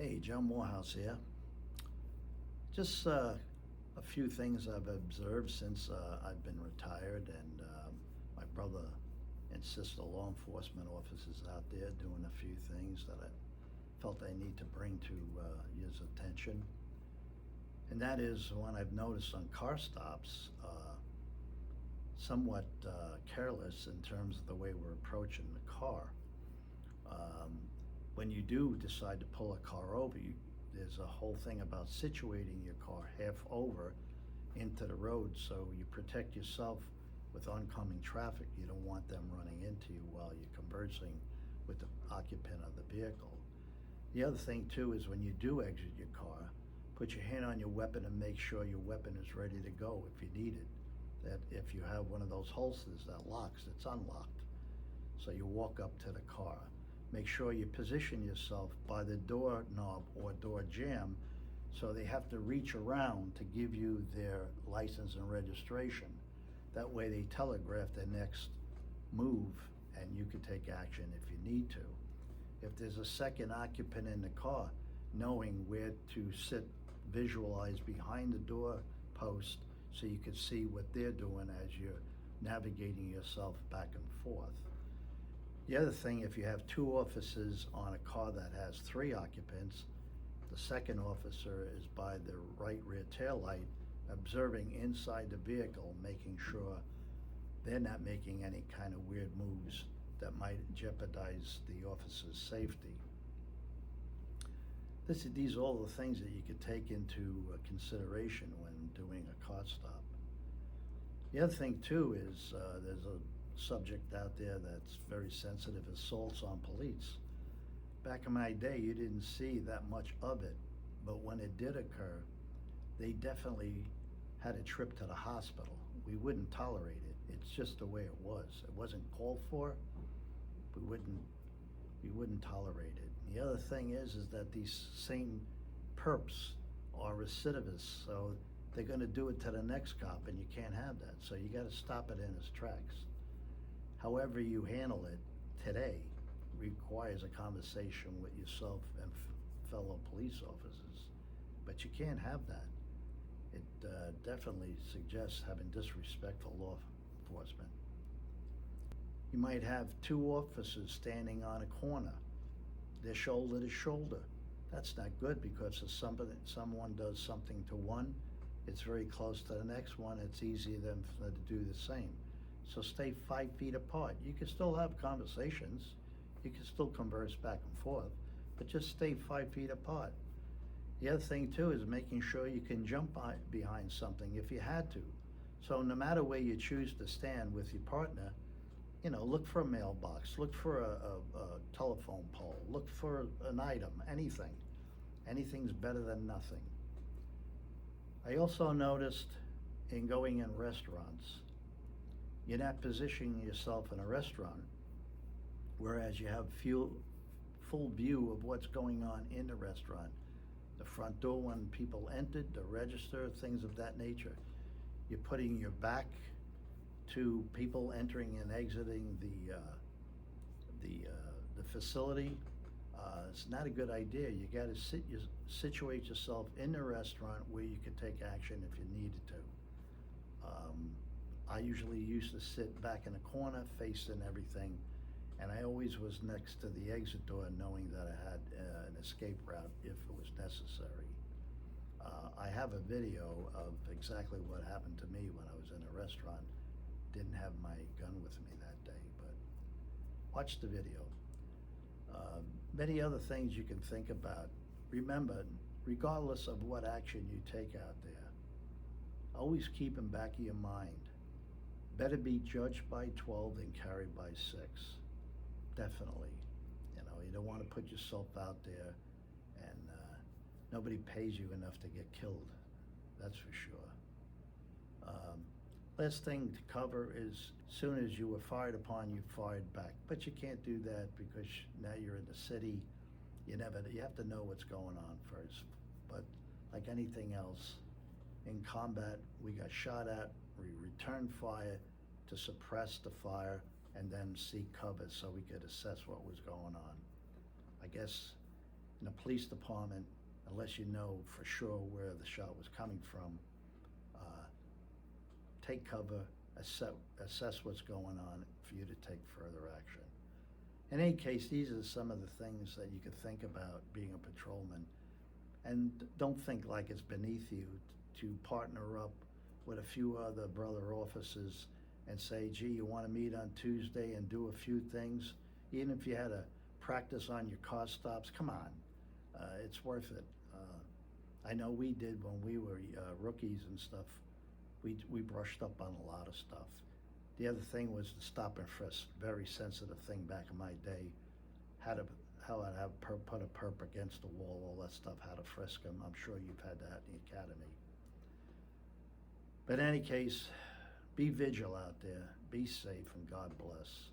Hey, Joe Morehouse here. Just a few things I've observed since I've been retired, and my brother insists the law enforcement officers out there doing a few things that I felt I need to bring to his attention. And that is when I've noticed on car stops, somewhat careless in terms of the way we're approaching the car. Um, when you do decide to pull a car over, there's a whole thing about situating your car half over into the road so you protect yourself with oncoming traffic. You don't want them running into you while you're conversing with the occupant of the vehicle. The other thing too is when you do exit your car, put your hand on your weapon and make sure your weapon is ready to go if you need it. That if you have one of those holsters that locks, it's unlocked. So you walk up to the car. Make sure you position yourself by the door knob or door jamb so they have to reach around to give you their license and registration. That way they telegraph their next move and you can take action if you need to. If there's a second occupant in the car, knowing where to sit, visualize behind the door post so you can see what they're doing as you're navigating yourself back and forth. The other thing, if you have two officers on a car that has three occupants, the second officer is by the right rear tail light, observing inside the vehicle, making sure they're not making any kind of weird moves that might jeopardize the officer's safety. These are all the things that you could take into consideration when doing a car stop. The other thing too is there's a subject out there that's very sensitive, assaults on police. Back in my day, you didn't see that much of it, but when it did occur, they definitely had a trip to the hospital. We wouldn't tolerate it. It's just the way it was. It wasn't called for. We wouldn't tolerate it. And the other thing is that these same perps are recidivists, so they're going to do it to the next cop, and you can't have that. So you got to stop it in its tracks. However you handle it today requires a conversation with yourself and fellow police officers, but you can't have that. It definitely suggests having disrespectful law enforcement. You might have two officers standing on a corner, they're shoulder to shoulder. That's not good because if someone does something to one, it's very close to the next one. It's easy then for them to do the same. So stay 5 feet apart. You can still have conversations. You can still converse back and forth, but just stay 5 feet apart. The other thing too is making sure you can jump behind something if you had to. So no matter where you choose to stand with your partner, look for a mailbox, look for a telephone pole, look for an item, anything. Anything's better than nothing. I also noticed in going in restaurants, you're not positioning yourself in a restaurant, whereas you have full view of what's going on in the restaurant. The front door when people entered, the register, things of that nature. You're putting your back to people entering and exiting the facility. It's not a good idea. You got to situate yourself in the restaurant where you could take action if you needed to. I usually used to sit back in a corner, facing everything, and I always was next to the exit door, knowing that I had an escape route if it was necessary. I have a video of exactly what happened to me when I was in a restaurant. Didn't have my gun with me that day, but watch the video. Many other things you can think about. Remember, regardless of what action you take out there, always keep in back of your mind, better be judged by 12 than carried by 6. Definitely. You don't want to put yourself out there and nobody pays you enough to get killed. That's for sure. Last thing to cover is, soon as you were fired upon, you fired back. But you can't do that because now you're in the city. You have to know what's going on first. But like anything else, in combat, we got shot at, we returned fire to suppress the fire and then seek cover so we could assess what was going on. I guess in the police department, unless you know for sure where the shot was coming from, take cover, assess what's going on for you to take further action. In any case, these are some of the things that you could think about being a patrolman. And don't think like it's beneath you to partner up with a few other brother officers and say, gee, you want to meet on Tuesday and do a few things? Even if you had to practice on your car stops, come on, it's worth it. I know we did when we were rookies and stuff. We brushed up on a lot of stuff. The other thing was the stop and frisk, very sensitive thing back in my day. How I'd have put a perp against the wall, all that stuff, how to frisk them. I'm sure you've had that in the academy. But in any case, be vigilant out there, be safe, and God bless.